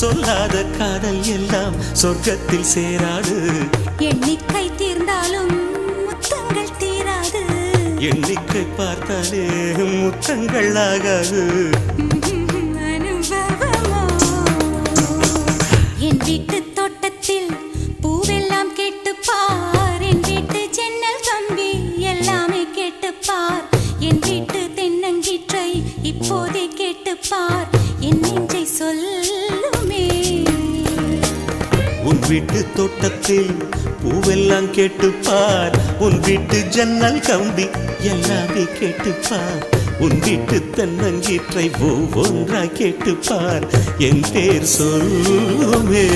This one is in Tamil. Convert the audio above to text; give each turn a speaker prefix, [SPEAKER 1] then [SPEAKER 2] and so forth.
[SPEAKER 1] சொல்லாத காதல் எல்லாம் சொர்க்கத்தில் சேராது.
[SPEAKER 2] எண்ணிக்கை தீர்ந்தாலும் முத்தங்கள் தீராது.
[SPEAKER 1] எண்ணிக்கை பார்த்தாலே முத்தங்கள் ஆகாது.
[SPEAKER 2] அனுபவமோ என் வீட்டு தோட்டத்தில் பூவெல்லாம் கேட்டுப்பார். என் வீட்டு ஜன்னல் கம்பி எல்லாமே கேட்டுப்பார். என் வீட்டு தென்னங்கீற்றை இப்போதே கேட்டுப்பார். என் நெஞ்சை சொல்லுமே.
[SPEAKER 1] உன் வீட்டு தோட்டத்தில் பூவெல்லாம் கேட்டுப்பார். உன் வீட்டு ஜன்னல் கம்பி எல்லாமே கேட்டுப்பார். உன் வீட்டு தென்னங்கீற்றை ஒவ்வொன்றா கேட்டுப்பார். என் பேர் சொல்லுமே.